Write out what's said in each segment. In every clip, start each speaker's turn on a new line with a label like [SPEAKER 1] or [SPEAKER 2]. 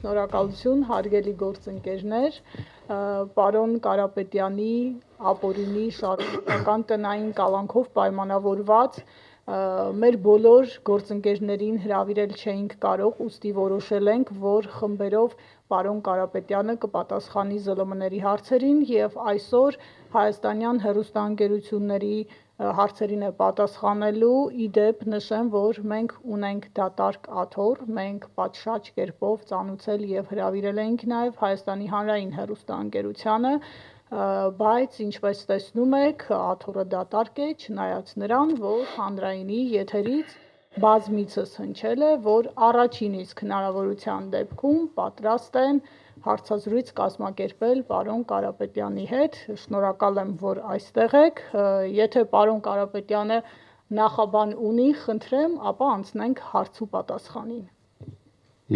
[SPEAKER 1] Շնորհակալություն, հարգելի գործընկերներ, պարոն Կարապետյանի ապօրինի շարունակական տնային կալանքով պայմանավորված մեր բոլոր գործընկերներին հրավիրել չէինք կարող, ուստի որոշել ենք, որ խմբերով պարոն Կարապետյանը կպատասխանի ԶԼՄ-ների հարցերին եւ այսօր հայաստանյան հեռուստաընկերությունների հարցերին է պատասխանելու, իդեպ նշեմ, որ մենք ունենք դատարկ աթոռ, մենք պատշաճ կերպով ծանուցել եւ հրավիրել էինք նաեւ Հայաստանի հանրային հեռուստաընկերությանը, բայց ինչպես տեսնում եք, աթոռը դատարկ է, չնայած նրան, որ հանրայինի եթերից բազմիցս հնչել է, որ առաջին իսկ հնարավորության դեպքում պատրաստ են հարցազրույց կազմակերպել պարոն Կարապետյանի հետ, շնորհակալ եմ, որ այստեղ եք, եթե պարոն Կարապետյանը նախաբան ունի, խնդրեմ, ապա անցնենք հարց ու պատասխանին։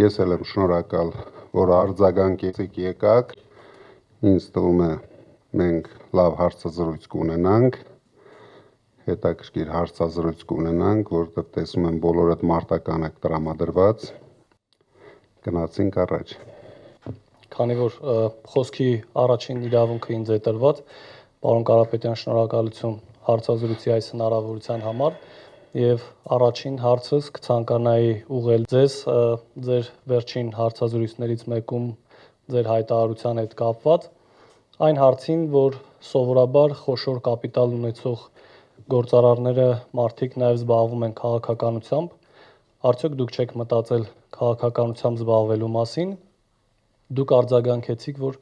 [SPEAKER 2] Ես էլ եմ շնորհակալ, որ արձագանքեցիք եկաք, ինձ թվում է մենք լավ հարցազրույց կունենանք, հետաքրքիր հարցազրույց կունենանք, որտեղ տեսնում եմ բոլորդ մարտական եք տրամադրված, գնացինք առաջ։
[SPEAKER 3] Քանի որ խոսքի առաջին իրավունքը ինձ է տրված, պարոն Կարապետյան, շնորհակալություն հարցազրույցի այս հնարավորության համար եւ առաջին հարցս կցանկանայի ուղղել ձեզ ձեր վերջին հարցազրույցներից մեկում ձեր հայտարարության հետ կապված այն հարցին, որ սովորաբար խոշոր կապիտալ ունեցող գործարարները մարդիկ նաեւ զբաղվում են քաղաքականությամբ, արդյոք դուք չեք մտածել քաղաքականությամբ զբաղվելու մասին։ Դուք արձագանքեցիք, որ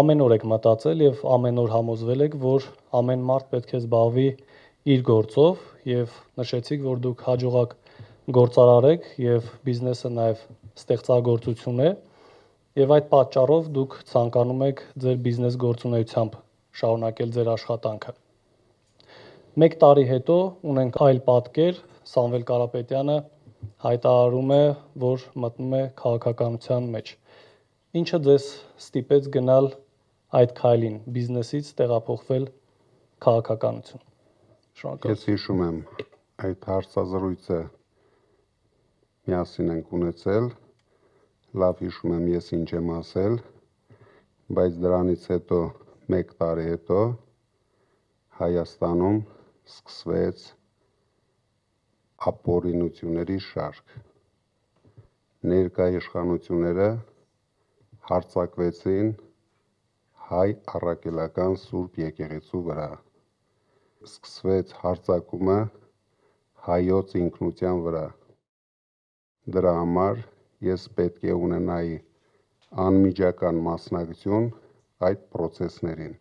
[SPEAKER 3] ամեն օր եք մտածել եւ ամեն օր համոզվել եք, որ ամեն մարդ պետք է զբաղվի իր գործով եւ նշեցիք, որ դուք հաջողակ գործարար եք եւ բիզնեսը նաեւ ստեղծագործություն է եւ այդ պատճառով դուք ցանկանում եք ձեր բիզնես գործունեությամբ շարունակել ձեր աշխատանքը։ Մեկ տարի հետո ունենք այլ պատկեր, Սամվել Կարապետյանը հայտարարում է, որ մտնում է քաղաքականության մեջ։ Ինչը ձեզ ստիպեց գնալ այդ քայլին, բիզնեսից տեղափոխվել քաղաքականություն։ Շնորհակալ։
[SPEAKER 2] Ես հիշում եմ այդ հարցազրույցը միասին ենք ունեցել, լավ հիշում եմ ես ինչ եմ ասել, բայց դրանից հետո մեկ տարի հետո Հայաստանում սկսվեց ապօրինությունների շարք։ Ներկա իշխանությունները հարձակվեցին հայ առաքելական Սուրբ եկեղեցու վրա։ Սկսվեց հարձակումը հայոց ինքնության վրա։ Դրա համար ես պետք է ունենայի անմիջական մասնակցություն այդ process-ներին։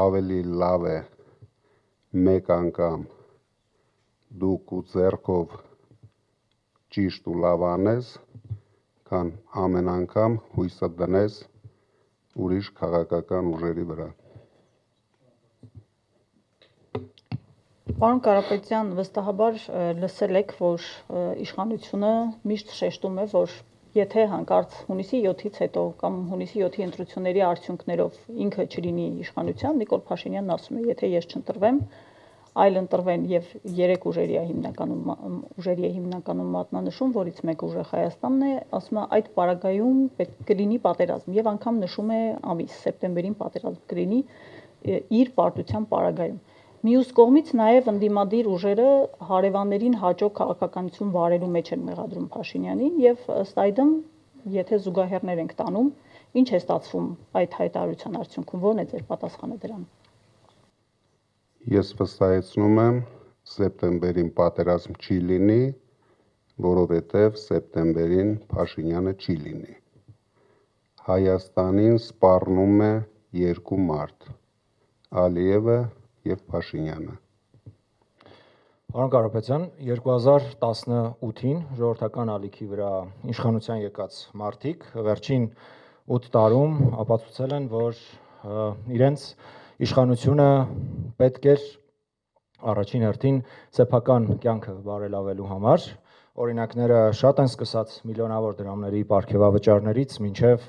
[SPEAKER 2] Ավելի լավ է մեկ անգամ դու քո ձեռքով ճիշտ ու լավ անես, քան ամեն անգամ հույսը դնես ուրիշ քաղաքական ուժերի վրա։
[SPEAKER 1] Պարոն Կարապետյան, վստահաբար լսել եք, որ իշխանությունը միշտ շեշտում է, որ եթե հանկարծ հունիսի 7-ից հետո կամ հունիսի 7-ի ընտրությունների արդյունքներով ինքը չլինի իշխանության, Նիկոլ Փաշինյանն ասում է, եթե ես չընտրվեմ, այլ ընտրվեն եւ 3 ուժերի է հիմնականում մատնանշում, որից մեկը ուժեղ Հայաստանն է, ասում է այդ պարագայում պետք կլինի պատերազմ եւ անգամ նշում է ամիս սեպտեմբերին պատերազմ կլինի իր պարտության պարագայում։ Մյուս կողմից նաեւ ընդդիմադիր ուժերը հարևաններին հաջող քաղաքականություն վարելու մեջ են մեղադրում Փաշինյանին եւ ըստ այդմ, եթե զուգահեռներ ենք տանում, ինչ է ստացվում այդ հայտարարության արդյունքում, ո՞րն է ձեր պատասխանը դրան։
[SPEAKER 2] Ես վստահեցնում եմ, սեպտեմբերին պատերազմ չի լինի, որովհետև սեպտեմբերին Փաշինյանը չի լինի։ Հայաստանին սպառնում է երկու մարդ՝ Ալիևը եւ Փաշինյանը։
[SPEAKER 4] Պարոն Կարապետյան, 2018-ին ժողովրդական ալիքի վրա իշխանության եկած մարդիկ վերջին 8 տարում ապացուցել են, որ իրենց իշխանությունը պետք էր առաջին հերթին սեփական կյանքը բարելավելու համար, օրինակները շատ են սկսած միլիոնավոր դրամների պարգևավճարներից մինչև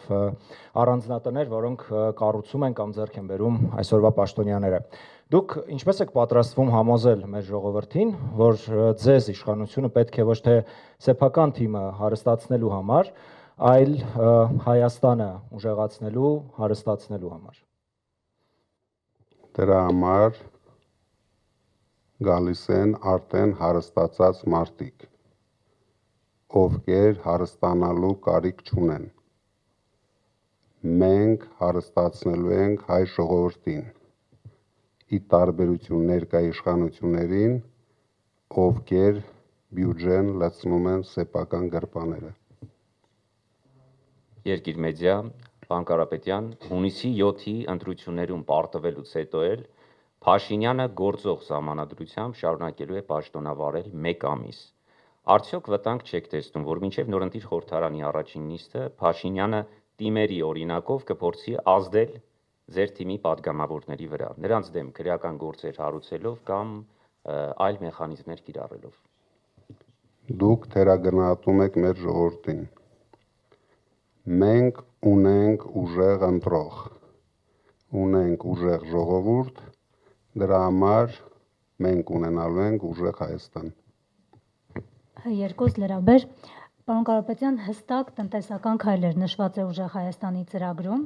[SPEAKER 4] առանձնատներ, որոնք կառուցում են կամ ձեռք են բերում այսօրվա պաշտոնյաները։ Դուք ինչպես եք պատրաստվում համոզել մեր ժողովրդին, որ ձեզ իշխանությունը պետք է ոչ թե սեփական թիմը հարստացնելու համար, այլ Հայաստանը ուժեղացնելու, հարստացնելու համար։
[SPEAKER 2] Դրա համար գալիս են արդեն հարստացած մարդիկ, ովքեր հարստանալու կարիք չունեն։ Մենք հարստացնելու ենք հայ ժողովրդին, ի տարբերություն ներկա իշխանություններին, ովքեր բյուջեն լցնում են սեփական գրպաները։
[SPEAKER 5] Երկիր մեդիա, պարոն Կարապետյան, հունիսի 7-ի ընտրություններում պարտվելուց հետո էլ Փաշինյանը գործող սահմանադրությամբ շարունակելու է պաշտոնավարել 1 ամիս։ Արդյոք վտանգ չեք տեսնում, որ մինչև նորընտիր խորհրդարանի առաջին նիստը Փաշինյանը տիմերի օրինակով կփորձի ազդել ձեր թիմի պատգամավորների վրա, նրանց դեմ քրեական գործեր հարուցելով կամ այլ մեխանիզմներ կիրառելով։
[SPEAKER 2] Դուք թերագնահատում եք մեր ժողովրդին։ Մենք ունենք ուժեղ ընտրող, ունենք ուժեղ ժողովուրդ, դրա համար մենք ունենալու ենք ուժեղ Հայաստան։
[SPEAKER 6] Երկուս լրաբեր, պարոն Կարապետյան, հստակ տնտեսական քայլեր նշված է ուժեղ Հայաստանի ծրագրում,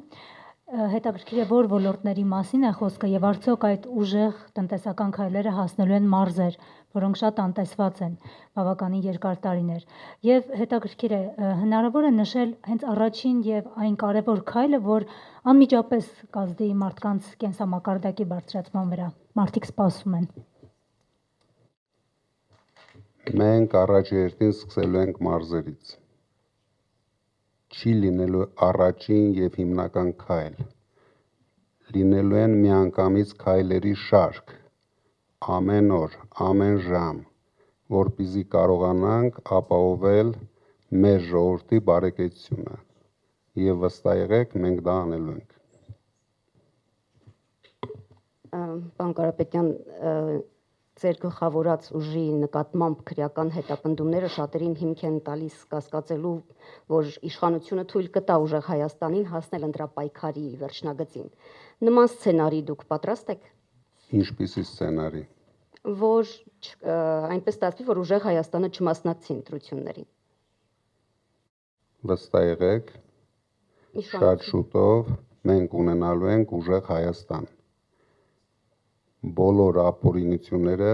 [SPEAKER 6] հետաքրքիր է որ ոլորտների մասին է խոսքը եւ արդյոք այդ ուժեղ տնտեսական քայլերը հասնելու են մարզեր, որոնք շատ անտեսված են բավականին երկար տարիներ, եւ հետաքրքիր է հնարավոր է նշել հենց առաջին եւ այն կարեւոր քայլը, որ անմիջապես կազդի մարդկանց կենսամակարդակի բարձրացման վրա, մարդիկ սպասում են։
[SPEAKER 2] Մենք առաջերտին սկսելու ենք մարզերից։ Չի լինելու առաջին եւ հիմնական քայլ։ Լինելու են միանգամից քայլերի շարք, ամեն օր, ամեն ժամ, որպեսզի կարողանանք ապահովել մեր ժողովրդի բարեկեցությունը։ Եվ վստահ եղեք, մենք դա անելու ենք։
[SPEAKER 7] Պարոն Կարապետյան, ձեր գլխավորած ուժի նկատմամբ քրեական հետապնդումները շատերին հիմք են տալիս կասկածելու, որ իշխանությունը թույլ կտա ուժեղ Հայաստանին հասնել ընտրապայքարի վերջնագծին։ Նման սցենարի դուք պատրաստ եք։
[SPEAKER 2] Ինչպիսի սցենարի։
[SPEAKER 7] Որ այնպես ստացվի, որ ուժեղ Հայաստանը չմասնակցի ընտրություններին։
[SPEAKER 2] Վստահ եղեք, շատ շուտով մենք ունենալու ենք ուժեղ Հայաստան։ Բոլոր ապօրինությունները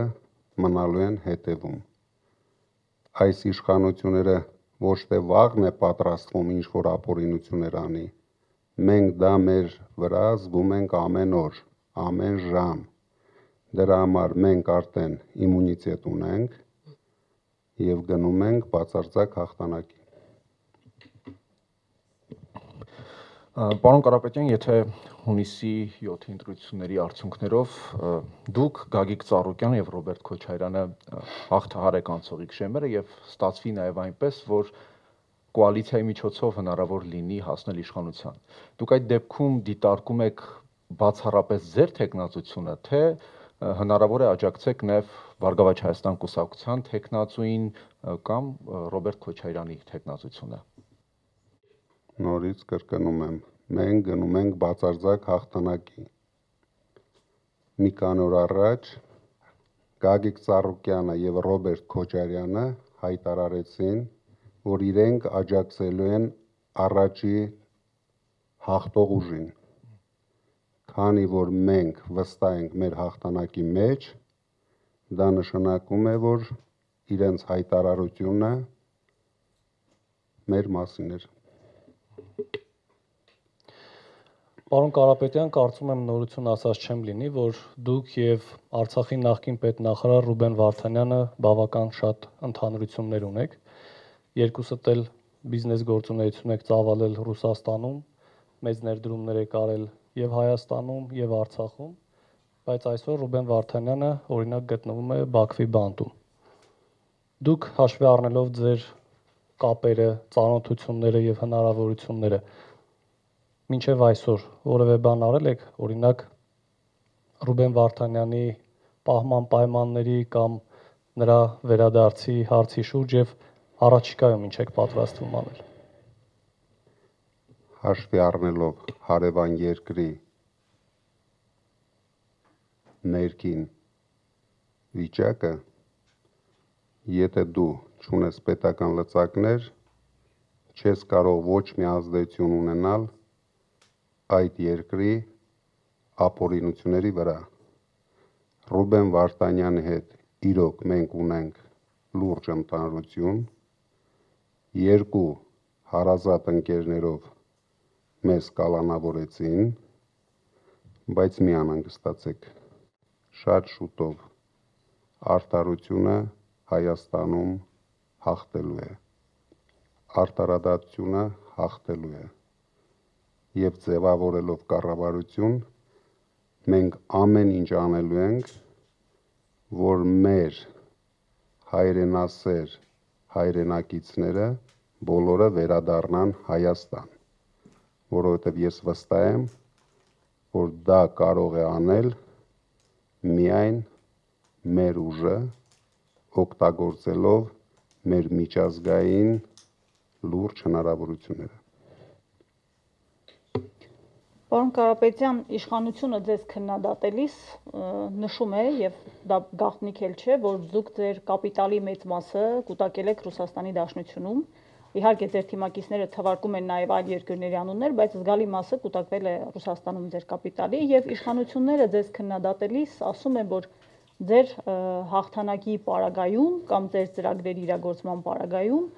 [SPEAKER 2] մնալու են հետևում։ Այս իշխանությունները ոչ թե վաղն է պատրաստվում ինչ-որ ապօրինություններ անի, մենք դա մեր վրա զգում ենք ամեն օր, ամեն ժամ։ Դրա համար մենք արդեն իմունիտետ ունենք եւ գնում ենք բացարձակ հաղթանակի։
[SPEAKER 4] Պարոն Կարապետյան, եթե հունիսի 7-ի ընտրությունների արդյունքներով դուք Գագիկ Ծառուկյանը եւ Ռոբերտ Քոչարյանը հաղթահար եք անցողիկ շեմերը եւ ստացվի նաեւ այնպես, որ կոալիցիայի միջոցով հնարավոր լինի հասնել իշխանության։ Դուք այդ դեպքում դիտարկում եք բացառապես ձեր թեկնածությունը, թե հնարավոր է աջակցեք նաեւ Բարգավաճ Հայաստան կուսակցության թեկնածուին կամ Ռոբերտ Քոչարյանի թեկնածությունը։
[SPEAKER 2] Նորից կրկնում եմ, մենք գնում ենք բացարձակ հաղթանակի։ Մի քանի օր առաջ Գագիկ Ծառուկյանը եւ Ռոբերտ Քոչարյանը հայտարարեցին, որ իրենք աջակցելու են առաջի հաղթող ուժին։ Քանի որ մենք վստահ ենք մեր հաղթանակի մեջ, դա նշանակում է, որ իրենց հայտարարությունը մեր մասին էր։
[SPEAKER 3] Պարոն Կարապետյան, կարծում եմ նորություն ասած չեմ լինի, որ դուք եւ Արցախի նախկին պետնախարար Ռուբեն Վարդանյանը բավական շատ ընդհանրություններ ունեք։ Երկուսդ էլ բիզնես գործունեություն եք ծավալել Ռուսաստանում, մեծ ներդրումներ եք արել եւ Հայաստանում եւ Արցախում, բայց այսօր Ռուբեն Վարդանյանը օրինակ գտնվում է Բաքվի բանտում։ Դուք հաշվի առնելով ձեր կապերը, ծանոթությունները եւ հնարավորությունները մինչև այսօր որևէ բան արել եք, օրինակ Ռուբեն Վարդանյանի պահման պայմանների կամ նրա վերադարձի հարցի շուրջ եւ առաջիկայում ինչ եք պատրաստվում անել։
[SPEAKER 2] Հաշվի առնելով հարևան երկրի ներքին վիճակը, եթե դու չունես պետական լծակներ, չես կարող ոչ մի ազդեցություն ունենալ այդ երկրի ապօրինությունների վրա։ Ռուբեն Վարդանյանի հետ իրոք մենք ունենք լուրջ ընդհանրություն, երկու հարազատ ընկերներով մեզ կալանավորեցին, բայց մի անհանգստացեք, շատ շուտով արդարությունը Հայաստանում հաղթելու է, արդարադատությունը հաղթելու է եւ ձևավորելով կառավարություն մենք ամեն ինչ անելու ենք, որ մեր հայրենասեր հայրենակիցները բոլորը վերադառնան Հայաստան, որովհետև ես վստահ եմ, որ դա կարող է անել միայն մեր ուժը օգտագործելով մեր միջազգային լուրջ հնարավորությունները։
[SPEAKER 1] Պարոն Կարապետյան, իշխանությունը ձեզ քննադատելիս նշում է, եւ դա գաղտնիք էլ չէ, որ դուք ձեր կապիտալի մեծ մասը կուտակել եք Ռուսաստանի Դաշնությունում։ Իհարկե ձեր թիմակիցները թվարկում են նաև այլ երկրների անուններ, բայց զգալի մասը կուտակվել է Ռուսաստանում ձեր կապիտալի, եւ իշխանությունները ձեզ քննադատելիս ասում են, որ ձեր հաղթանակի պարագայում կամ ձեր ծրագրերի իրագործման պարագայում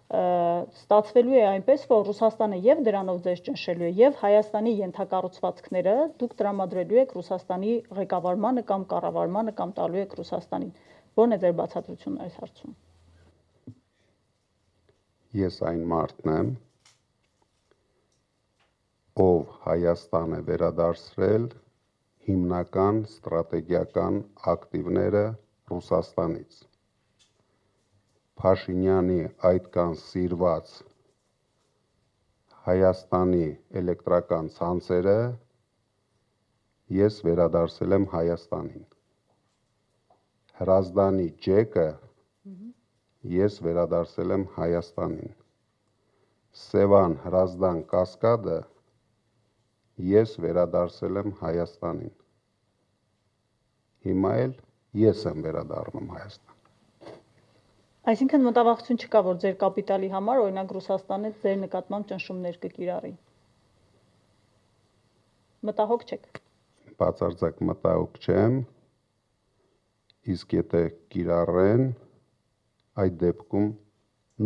[SPEAKER 1] ստացվելու է այնպես, որ Ռուսաստանը եւ դրանով ձեզ ճնշելու է, եւ Հայաստանի ենթակառուցվածքները դուք տրամադրելու եք Ռուսաստանի ղեկավարմանը կամ կառավարմանը կամ տալու եք Ռուսաստանին։ Ո՞րն է ձեր բացատրությունն այս հարցում։
[SPEAKER 2] Ես այն մարդն եմ, ով Հայաստան է վերադարձրել հիմնական ստրատեգիական ակտիվները Ռուսաստանից։ Փաշինյանի այդքան սիրված Հայաստանի էլեկտրական ցանցերը ես վերադարձել եմ Հայաստանին։ Հրազդանի ջեկը ես վերադարձել եմ Հայաստանին։ Սևան Հրազդան կասկադը ես վերադարձել եմ Հայաստանին։ Հիմա էլ ես եմ վերադառնում Հայաստան։
[SPEAKER 1] Այսինքն մտավախություն չկա, որ ձեր կապիտալի համար, օրինակ Ռուսաստանը ձեր նկատմամբ ճնշումներ կկիրառի։ Մտահոգ չեք։
[SPEAKER 2] Բացարձակ մտահոգ չեմ, իսկ եթե կիրառեն, այդ դեպքում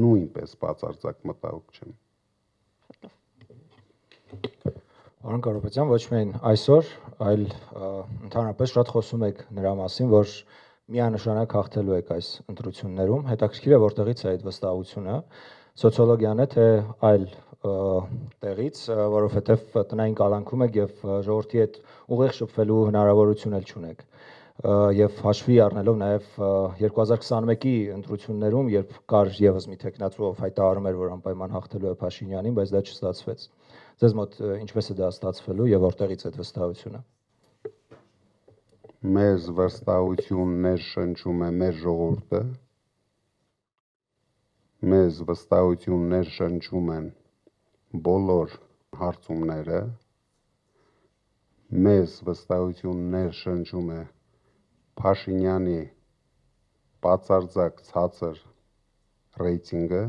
[SPEAKER 2] նույնպես բացարձակ մտահոգ չեմ։
[SPEAKER 4] Պարոն Կարապետյան, ոչ միայն այսօր, այլ ընդհանրապես շատ խոսում եք նրա մասին, որ միանշանակ հաղթելու եք այս ընտրություններում։ Հետաքրքիր է, որտեղից է այդ վստահությունը, սոցիոլոգիան է, թե այլ տեղից, որովհետև տնային կալանքում եք եւ ժողովրդի հետ ուղիղ շփվելու հնարավորություն էլ չունեք։ Եվ հաշվի առնելով նաև 2021-ի ընտրություններում, երբ կար եւս մի տեխնացու, ով հայտարարում էր, որ անպայման հաղթելու է Փաշինյանին, բայց դա չստացվեց։ Ձեզ մոտ ինչպես է դա ստացվելու եւ որտեղից է այդ վստահությունը։
[SPEAKER 2] Մեզ վստահություններ շնչում է մեր ժողովուրդը, մեզ վստահություններ շնչում են բոլոր հարցումները, մեզ վստահություններ շնչում է Փաշինյանի բացարձակ ցածր ռեյտինգը,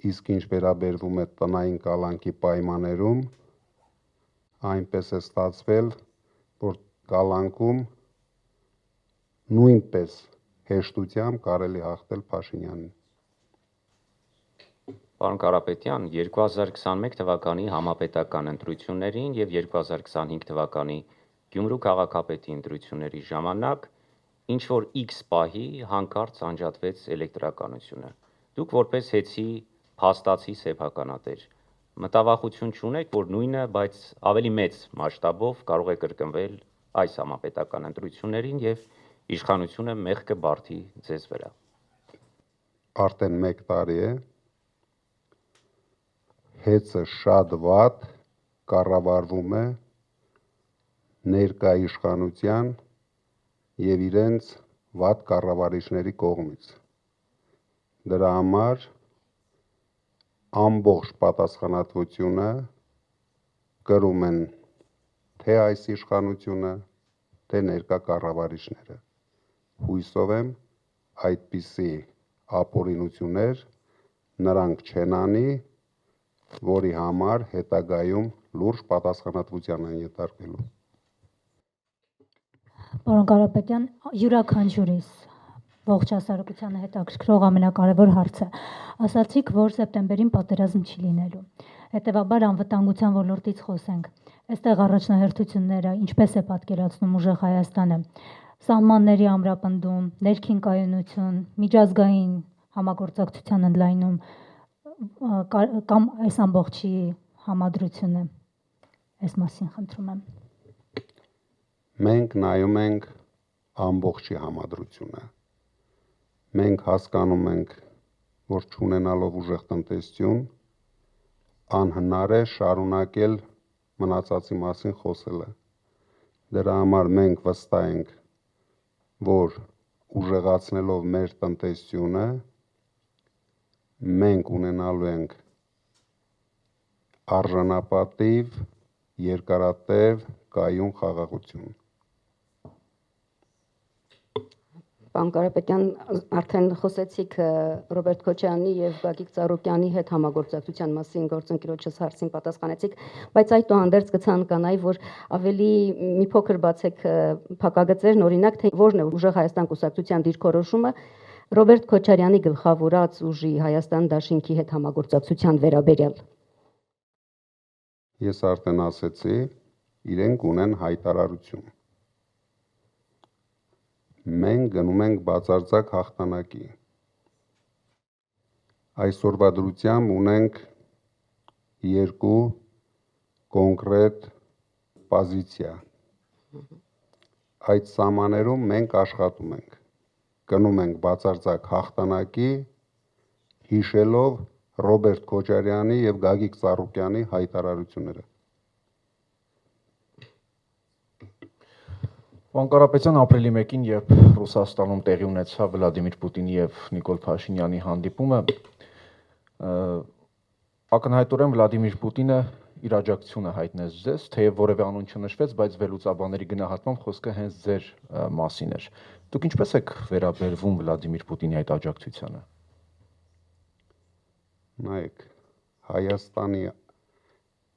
[SPEAKER 2] իսկ ինչ վերաբերվում է տնային կալանքի պայմաններում, այնպես է ստացվել, որ կալանքում նույնպես հեշտությամբ կարելի հաղթել Փաշինյանին։
[SPEAKER 5] Պարոն Կարապետյան, 2021 թվականի համապետական ընտրություններին եւ 2025 թվականի Գյումրու քաղաքապետի ընտրությունների ժամանակ ինչ որ X պահի հանկարծ անջատվեց էլեկտրականությունը։ Դուք որպես հեծի փաստացի սեփականատեր մտավախություն չունեք, որ նույնը, բայց ավելի մեծ մասշտաբով կարող է կրկնվել այս համապետական ընտրություններին եւ իշխանությունը մեղքը բարդի ձեզ վրա։
[SPEAKER 2] Արդեն 1 տարի է հեծը շատ վատ կառավարվում է ներկա իշխանության եւ իրենց վատ կառավարիչների կողմից։ Դրա համար ամբողջ պատասխանատվությունը կրում են թե այս իշխանությունը, թե ներկա նրանք չեն անի, որի համար հետագայում լուրջ պատասխանատվության են ենթարկվելու։
[SPEAKER 6] Պարոն Կարապետյան, յուրաքանչյուրիս ողջ հասարակությանը հետաքրքրող ամենակարևոր հարցը։ Ասացիք, որ սեպտեմբերին պատերազմ չի լինելու։ Հետևաբար անվտանգության ոլորտից խոսենք։ Այստեղ առաջնահերթությունները ինչպես է պատկերացնում ուժեղ Հայաստանը։ Սահմանների ամրապնդում, ներքին կայունություն, միջազգային համագործակցության ընդլայնում կամ այս ամբողջի համադրությունը։ Այս մասին խնդրում եմ։
[SPEAKER 2] Մենք նայում ենք ամբողջի համադրությունը։ Մենք հասկանում ենք, որ չունենալով ուժեղ տնտեսություն, անհնար է շարունակել մնացածի մասին խոսելը։ Դրա համար մենք վստահ ենք, որ ուժեղացնելով մեր տնտեսությունը, մենք ունենալու ենք արժանապատիվ, երկարատև, կայուն խաղաղություն։
[SPEAKER 7] Պարոն Կարապետյան, արդեն խոսեցիք Ռոբերտ Քոչարյանի եւ Գագիկ Ծառուկյանի հետ համագործակցության մասին գործընկերոջս հարցին պատասխանեցիք, բայց այդուհանդերձ կցանկանայի, որ ավելի մի փոքր բացեք փակագծերն, օրինակ, թե որն է ուժեղ Հայաստան կուսակցության դիրքորոշումը Ռոբերտ Քոչարյանի գլխավորած ուժի Հայաստան Դաշինքի հետ համագործակցության վերաբերյալ։
[SPEAKER 2] Ես արդեն ասեցի, իրենք ունեն հայտարարություն։ Մենք գնում ենք բացարձակ հաղթանակի։ Այսօրվա դրությամբ ունենք երկու կոնկրետ պոզիցիա։ Այդ սահմաններում մենք աշխատում ենք։ Գնում ենք բացարձակ հաղթանակի, հիշելով Ռոբերտ Քոչարյանի եւ Գագիկ Ծառուկյանի հայտարարությունները։
[SPEAKER 4] Պարոն Կարապետյան, ապրիլի 1-ին, երբ Ռուսաստանում տեղի ունեցավ Վլադիմիր Պուտինի եւ Նիկոլ Փաշինյանի հանդիպումը, ակնհայտորեն Վլադիմիր Պուտինը իր աջակցությունը հայտնեց ձեզ, թեև որևէ անուն չնշվեց, բայց վերլուծաբանների գնահատմամբ խոսքը հենց ձեր մասին էր։ Դուք ինչպես եք վերաբերվում Վլադիմիր Պուտինի այդ աջակցությանը։
[SPEAKER 2] Նայեք, Հայաստանի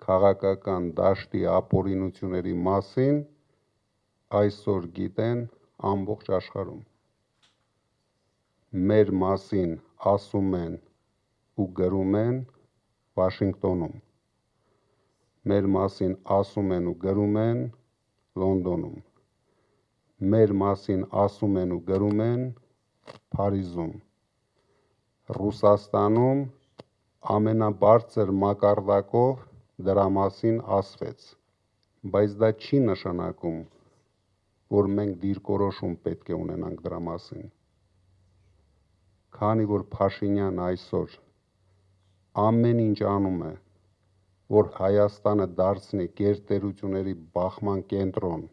[SPEAKER 2] քաղաքական դաշտի ապօրինությունների մասին այսօր գիտեն ամբողջ աշխարհում։ Մեր մասին ասում են ու գրում են Վաշինգտոնում։ Մեր մասին ասում են ու գրում են Լոնդոնում։ Մեր մասին ասում են ու գրում են Փարիզում։ Ռուսաստանում ամենաբարձր մակարդակով դրա մասին ասվեց, բայց դա չի նշանակում, որ մենք դիրքորոշում պետք է ունենանք դրա մասին։ Քանի որ Փաշինյանը այսօր ամեն ինչ անում է, որ Հայաստանը դարձնի գերտերությունների բախման կենտրոն,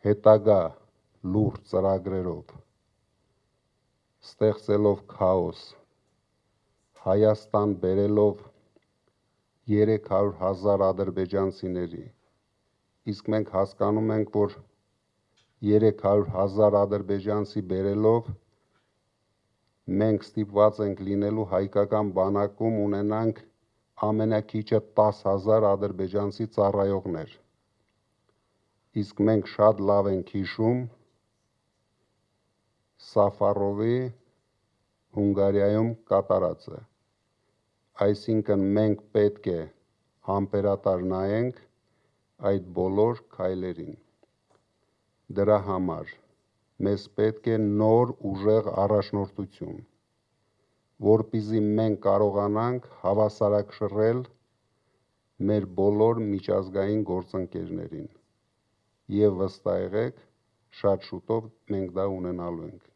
[SPEAKER 2] հետագա լուրջ ծրագրերով, ստեղծելով քաոս, Հայաստան բերելով 300,000 ադրբեջանցիների, իսկ մենք հասկանում ենք, որ 300,000 ադրբեջանցի բերելով մենք ստիպված ենք լինելու հայկական բանակում ունենանք ամենակիչը 10,000 ադրբեջանցի ծառայողներ։ Իսկ մենք շատ լավ ենք հիշում Սաֆարովի Հունգարիայում կատարածը։ Այսինքն մենք պետք է համբերատար նայենք այդ բոլոր քայլերին։ Դրա համար մեզ պետք է նոր ուժեղ առաջնորդություն, որպեսզի մենք կարողանանք հավասարակշռել մեր բոլոր միջազգային գործընկերներին եւ վստահ եղեք, շատ շուտով մենք դա ունենալու ենք։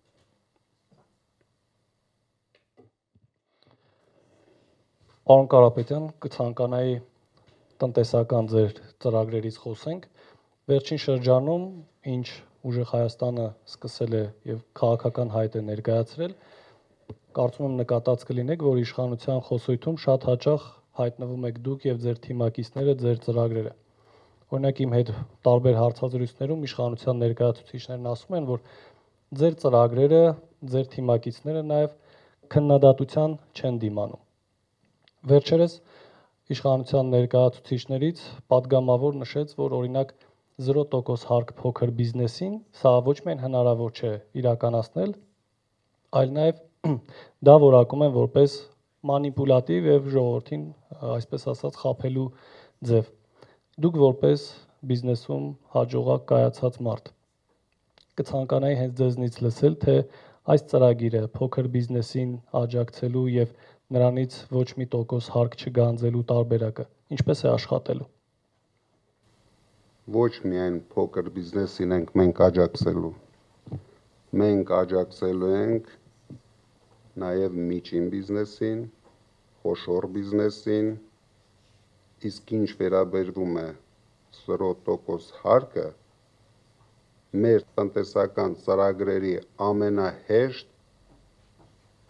[SPEAKER 3] Պարոն Կարապետյան, կցանկանայի տնտեսական ձեր ծրագրերից խոսենք։ Վերջին շրջանում, ինչ ուժեղ Հայաստանը սկսել է եւ քաղաքական հայտ է ներկայացրել, կարծում եմ նկատած կլինեք, որ իշխանության խոսույթում շատ հաճախ հայտնվում եք դուք եւ ձեր թիմակիցները, ձեր ծրագրերը։ Օրինակ իմ հետ տարբեր հարցազրույցներում իշխանության ներկայացուցիչներն ասում են, որ ձեր ծրագրերը, ձեր թիմակիցները նաեւ քննադատության չեն դիմանում։ Վերջերս իշխանության ներկայացուցիչներից падգամավոր նշեց, որ օրինակ 0% հարկ փոքր բիզնեսին սա ոչ միայն հնարավոր չէ իրականացնել, այլ նաև դա որակում են որպես մանիպուլատիվ եւ ժողովրդին, այսպես ասած, խաբելու ձև։ Դուք որպես բիզնեսում հաջողակ կայացած մարդ կցանկանայի հենց ձեզնից լսել, թե այս ծրագիրը փոքր բիզնեսին աջակցելու եւ նրանից ոչ մի տոկոս հարկ չգանձելու տարբերակը ինչպես է աշխատելու։
[SPEAKER 2] Ոչ միայն փոքր բիզնեսին ենք մենք աջակցելու, մենք աջակցելու ենք նաև միջին բիզնեսին, խոշոր բիզնեսին, իսկ ինչ վերաբերվում է 0% հարկը, մեր տնտեսական ծրագրերի ամենահեշտ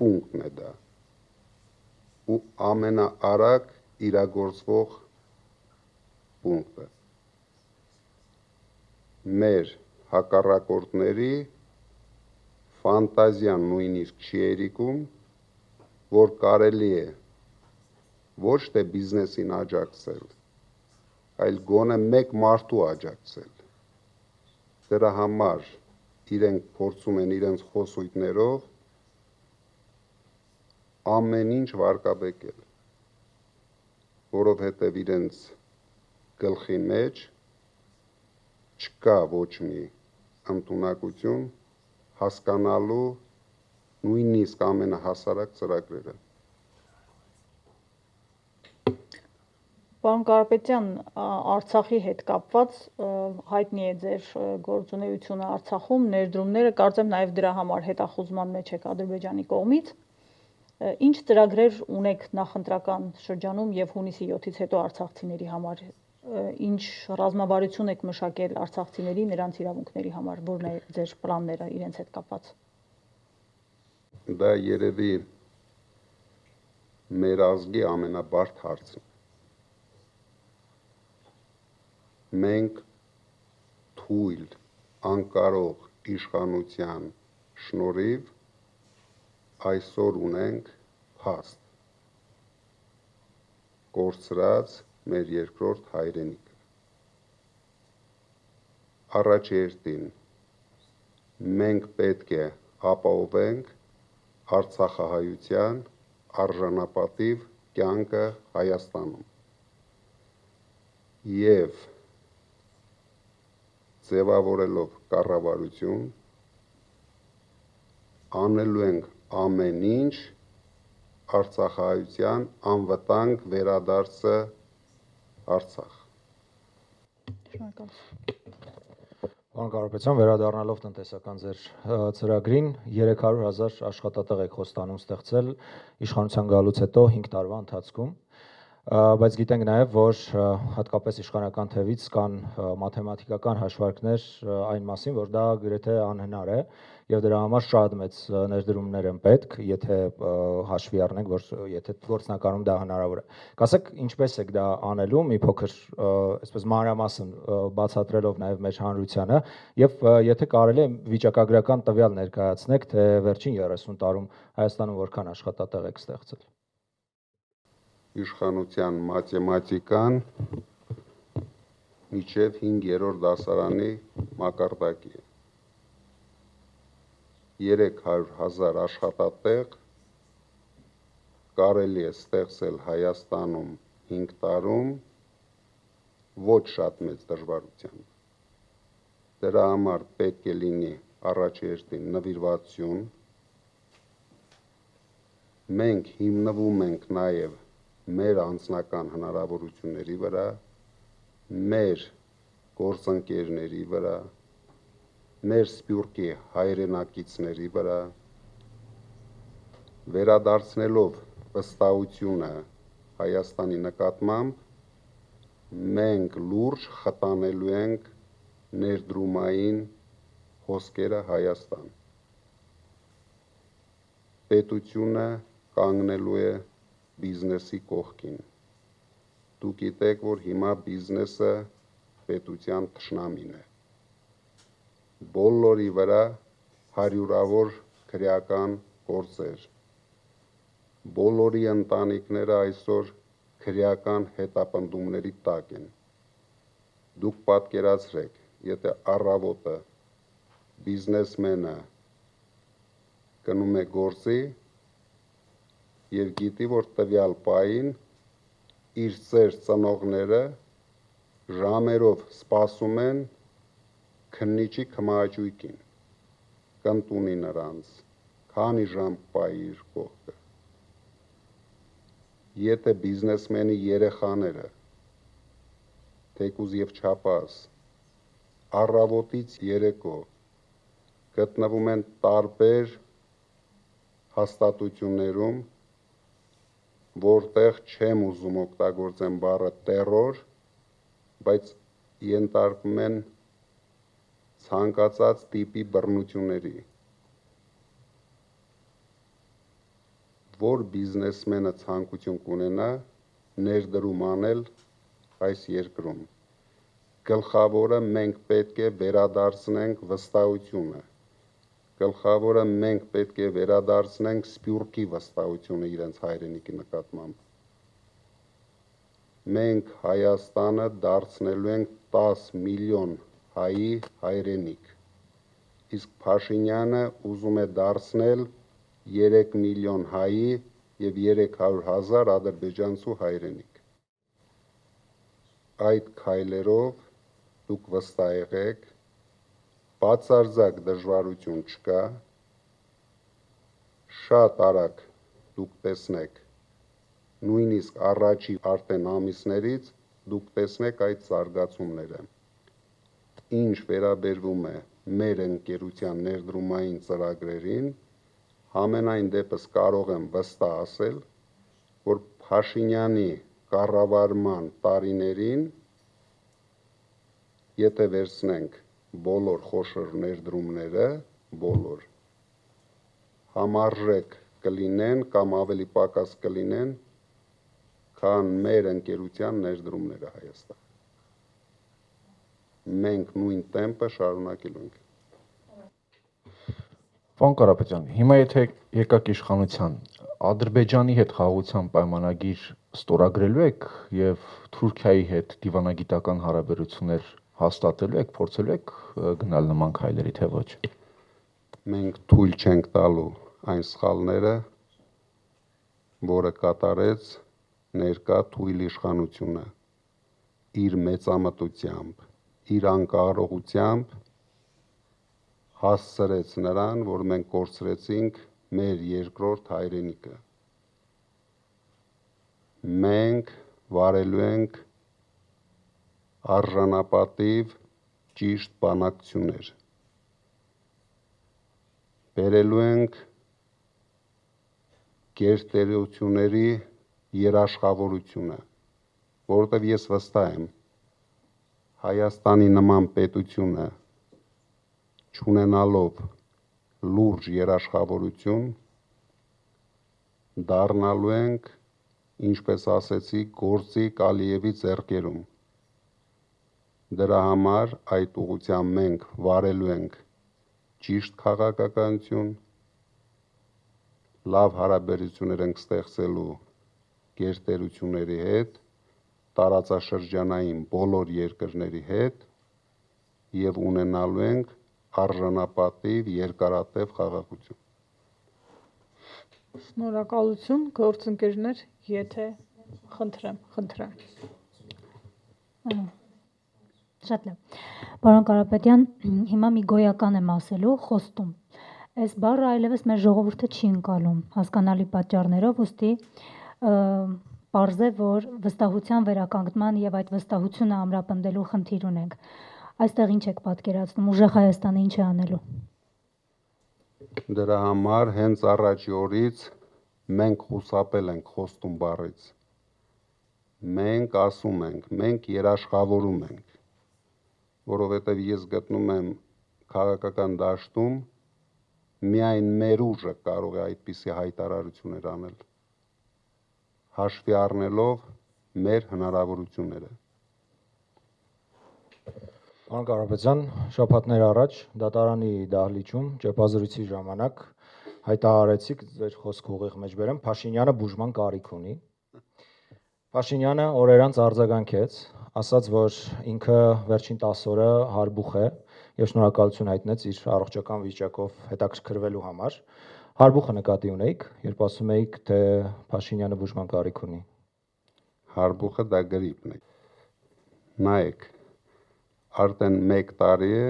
[SPEAKER 2] պունկտն է դա ու ամենաարագ իրագործվող պունկտը։ Մեր հակառակորդների ֆանտազիան նույնիսկ չի երիկում, որ կարելի է ոչ թե բիզնեսին աջակցել, այլ գոնե մեկ մարդու աջակցել։ Դրա համար իրենք փորձում են իրենց խոսույթներով ամեն ինչ վարկաբեկել, որովհետև իրենց գլխի մեջ չկա ոչ մի ընդունակություն հասկանալու նույնիսկ ամենահասարակ ծրագրերը։
[SPEAKER 1] Պարոն Կարապետյան, Արցախի հետ կապված հայտնի է ձեր գործունեությունը Արցախում, ներդրումները, կարծեմ նաև դրա համար հետախուզման մեջ եք Ադրբեջանի կողմից։ Ինչ ծրագրեր ունեք նախընտրական շրջանում եւ հունիսի 7-ից հետո արցախցիների համար, ինչ ռազմավարություն եք մշակել արցախցիների, նրանց իրավունքների համար, որն է ձեր պլանները իրենց հետ կապված։
[SPEAKER 2] Դա երևի մեր ազգի ամենաբարդ հարցն է։ Մենք թույլ անկարող իշխանության շնորհիվ այսօր ունենք փաստ կորցրած մեր երկրորդ հայրենիքը։ Առաջ երթին մենք պետք է ապահովենք արցախահայության արժանապատիվ կյանքը Հայաստանում եւ ձևավորելով կառավարություն անելու ենք ամեն ինչ արցախահայության անվտանգ վերադարձը Արցախ։
[SPEAKER 4] Պարոն Կարապետյան, վերադառնալով տնտեսական ձեր ծրագրին 300,000 աշխատատեղ եք խոստանում ստեղծել իշխանության գալուց հետո 5 տարվա ընթացքում, բայց գիտենք նաև, որ հատկապես իշխանական թևից կան մաթեմատիկական հաշվարկներ այն մասին, որ դա գրեթե անհնար է եւ դրա համար շատ մեծ ներդրումներ են պետք, եթե հաշվի առնենք, որ եթե գործնականում դա հնարավոր է։ Կասեք, ինչպես եք դա անելու, մի փոքր այսպես մանրամասն բացատրելով նաև մեր հանրությանը եւ եթե կարելի է վիճակագրական տվյալ ներկայացնեք, թե վերջին 30 տարում Հայաստանում որքան աշխատատեղ եք ստեղծել։
[SPEAKER 2] Իշխանության մաթեմատիկան միջև 5-րդ դասարանի մակարդակի է։ 300,000 աշխատատեղ կարելի է ստեղծել Հայաստանում 5 տարում ոչ շատ մեծ դժվարությամբ։ Դրա համար պետք է լինի առաջերտին նվիրվածություն։ Մենք հիմնվում ենք նաև մեր անձնական հնարավորությունների վրա, մեր գործընկերների վրա, մեր սփյուռքի հայրենակիցների վրա, վերադարձնելով վստահությունը Հայաստանի նկատմամբ, մենք լուրջ խտանելու ենք ներդրումային հոսքերը Հայաստան։ Պետությունը կանգնելու է բիզնեսի կողքին։ Դուք գիտեք, որ հիմա բիզնեսը պետության թշնամին է։ Բոլորի վրա հարյուրավոր քրեական գործեր, Բոլորի ընտանիքները այսօր քրեական հետապնդումների տակ են։ Դուք պատկերացրեք, եթե առավոտը բիզնեսմենը գնում է գործի եւ գիտի, որ տվյալ պահին իր ծեր ծնողները ժամերով սպասում են քննիչի քմահաճույքին, կընտունի նրանց, քանի ժամ պահի իր կողքը։ Եթե բիզնեսմենի երեխաները, թեկուզ եւ չափած, առավոտից երեկո գտնվում են տարբեր հաստատություններում, որտեղ չեմ ուզում օգտագործեմ բառը տերոր, բայց ենթարկվում են ցանկացած տիպի բռնությունների, որ բիզնեսմենը ցանկություն կունենա ներդրում անել այս երկրում։ Գլխավորը մենք պետք է վերադարձնենք վստահությունը, գլխավորը մենք պետք է վերադարձնենք սփյուռքի վստահությունը իրենց հայրենիքի նկատմամբ։ Մենք Հայաստանը դարձնելու ենք 10 միլիոն հայի հայրենիք, իսկ Փաշինյանը ուզում է դարձնել 3 միլիոն հայի եւ 300,000 ադրբեջանցու հայրենիք։ Այդ քայլերով դուք վստահ եղեք, բացարձակ դժվարություն չկա, շատ արագ դուք տեսնեք, նույնիսկ առաջի արդեն ամիսներից դուք տեսնեք այդ զարգացումները։ Ինչ վերաբերվում է մեր ընկերության ներդրումային ծրագրերին, համենայն դեպս կարող եմ վստահ ասել, որ Փաշինյանի կառավարման տարիներին, եթե վերցնենք բոլոր խոշոր ներդրումները, բոլոր, համարժեք կլինեն կամ ավելի պակաս կլինեն, քան մեր ընկերության ներդրումները Հայաստան։ Մենք նույն տեմպը շարունակելու ենք։
[SPEAKER 8] Պարոն Կարապետյան, հիմա եթե եկաք իշխանության, Ադրբեջանի հետ խաղաղության պայմանագիր ստորագրելու եք եւ Թուրքիայի հետ դիվանագիտական հարաբերություններ հաստատելու եք, փորձելու եք գնալ նման քայլերի, թե ոչ։
[SPEAKER 2] Մենք թույլ չենք տալու այն սխալները, որը կատարեց ներկա թույլ իշխանությունը իր մեծամտությամբ, իր անկարողությամբ հասցրեց նրան, որ մենք կորցրեցինք մեր երկրորդ հայրենիքը։ Մենք վարելու ենք արժանապատիվ ճիշտ բանակցություններ։ Բերելու ենք գերտերությունների երաշխավորությունը, որովհետև ես վստահ եմ, Հայաստանի նման պետությունը չունենալով լուրջ երաշխավորություն, դառնալու ենք, ինչպես ասեցի, գործիք Ալիևի ձեռքերում։ Դրա համար այդ ուղղությամբ մենք վարելու ենք ճիշտ քաղաքականություն, լավ հարաբերություններ ենք ստեղծելու գերտերությունների հետ, տարածաշրջանային բոլոր երկրների հետ եւ ունենալու ենք արժանապատիվ երկարատև խաղաղություն։
[SPEAKER 1] Շնորհակալություն, գործընկերներ, եթե խնդրեմ։
[SPEAKER 6] Շատ լավ։ Պարոն Կարապետյան, հիմա մի գոյական եմ ասելու, խոստում։ Այս բառը այլևս մեր ժողովուրդը չի ընկալում հասկանալի պատճառներով, ուստի պարզ է, որ վստահության վերականգնման եւ այդ վստահությունը ամրապնդելու խնդիր ունենք։ Այստեղ ինչ եք պատկերացնում, ուժեղ Հայաստանը ինչ է անելու։
[SPEAKER 2] Դրա համար հենց առաջի օրից մենք խուսափել ենք խոստում բառից։ Մենք ասում ենք, մենք երաշխավորում ենք, որովհետև ես գտնում եմ քաղաքական դաշտում միայն մեր ուժը կարող է այդպիսի հայտարարություններ անել, հաշվի առնելով մեր հնարավորությունները։
[SPEAKER 4] Պարոն Կարապետյան, շաբաթներ առաջ դատարանի դահլիճում ճեպազրույցի ժամանակ հայտարարեցիք ձեր խոսքը ուղիղ մեջ բերեմ, Փաշինյանը բուժման կարիք ունի։ Փաշինյանը օրեր անց արձագանքեց, ասաց, որ ինքը վերջին 10 օրը հարբուխ է եւ շնորհակալություն հայտնեց իր առողջական վիճակով հետաքրքրվելու համար։ Հարբուխը նկատի ունեիք, երբ ասում էիք, թե Փաշինյանը բուժման կարիք ունի։
[SPEAKER 2] Հարբուխը դա գրիպն է։ Նայեք, արդեն 1 տարի է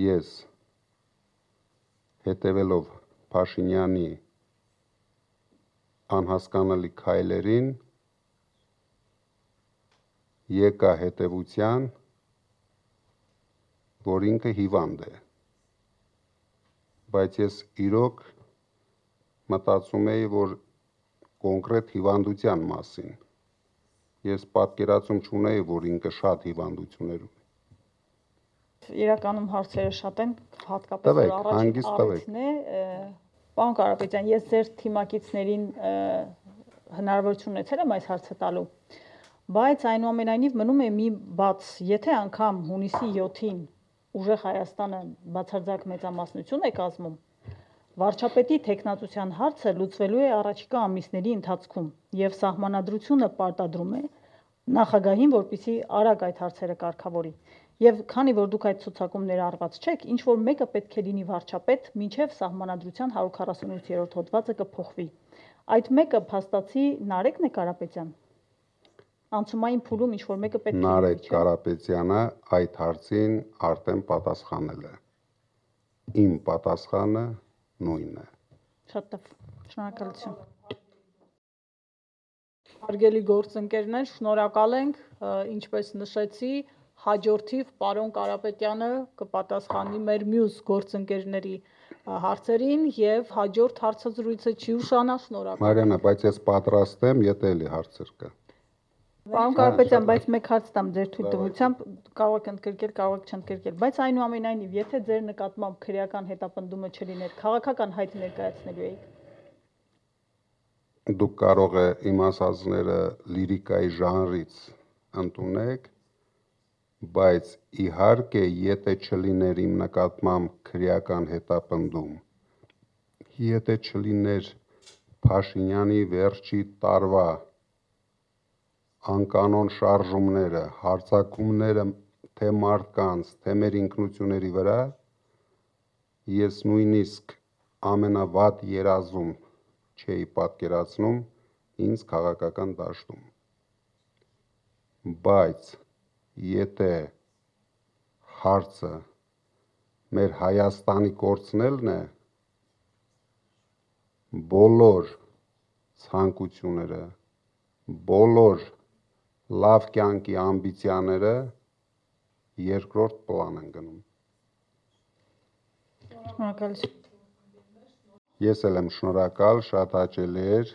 [SPEAKER 2] ես հետևելով Փաշինյանի անհասկանալի քայլերին եկա հետևության, որ ինքը հիվանդ է, բայց ես իրոք մտածում էի, որ կոնկրետ հիվանդության մասին, ես պատկերացում չունեի, որ ինքը շատ հիվանդություններ ունի։
[SPEAKER 1] Իրականում հարցերը շատ են, հատկապես
[SPEAKER 2] Տվեք,
[SPEAKER 1] որ առաջին
[SPEAKER 2] հանգիստ տվեք։
[SPEAKER 1] առիթն է, պարոն Կարապետյան, ես ձեր թիմակիցներին հնարավորություն ունեցել եմ այս հարցը տալու, բայց այնուամենայնիվ մնում է մի բաց, եթե անգամ հունիսի 7-ին ուժեղ Հայաստանը բացարձակ մեծամասնություն է կազմում, վարչապետի թեկնածության հարցը լուծվելու է առաջիկա ամիսների ընթացքում եւ սահմանադրությունը պարտադրում է նախագահին, որպեսզի արագ այդ հարցերը կարգավորի։ Եվ քանի որ դուք այդ ցուցակումները արված չեք, ինչ որ մեկը պետք է լինի վարչապետ, մինչև սահմանադրության 148-րդ հոդվածը կփոխվի։ Այդ մեկը փաստացի Նարեկն է Կարապետյան։ Անցումային փուլում ինչ որ մեկը պետք է լինի,
[SPEAKER 2] Նարեկ Կարապետյանը այդ հարցին արդեն պատասխանել է։ Իմ պատասխանը նույնն է։
[SPEAKER 1] Շատ լավ, շնորհակալություն։ Հարգելի գործընկերներ, շնորհակալ ենք, ինչպես նշեցի, հաջորդիվ պարոն Կարապետյանը կպատասխանի մեր մյուս գործընկերների հարցերին եւ հաջորդ հարցազրույցը չի ուշանա, շնորհակալ։
[SPEAKER 2] Մարիանա, բայց ես պատրաստ եմ, եթե էլի հարցեր կա։
[SPEAKER 1] Պարոն Կարապետյան, բայց մեկ հարց տամ ձեր թույլտվությամբ, կարող եք ընդգրկել, կարող եք չընդգրկել, բայց այնուամենայնիվ, եթե ձեր նկատմամբ քրեական հետապնդումը չլիներ, քաղաքական հայտ ներկայացնելու էիք։
[SPEAKER 2] Դուք կարող է իմ ասածները լիրիկայի ժանրից ընդունեք, բայց իհարկե, եթե չլիներ իմ նկատմամբ քրեական հետապնդում, եթե չլիներ Փաշինյանի վերջի տարվա անկանոն շարժումները, հարձակումները թե մարդկանց, թե մեր ինքնությունների վրա, ես նույնիսկ ամենավատ երազում չէի պատկերացնում ինձ քաղաքական դաշտում։ Բայց եթե հարցը մեր Հայաստանի կորցնելն է, բոլոր ցանկությունները, բոլոր լավ կյանքի ամբիցիաները երկրորդ պլան են գնում։
[SPEAKER 1] Շնորհակալություն։
[SPEAKER 2] Ես էլ եմ շնորհակալ, շատ հաճելի էր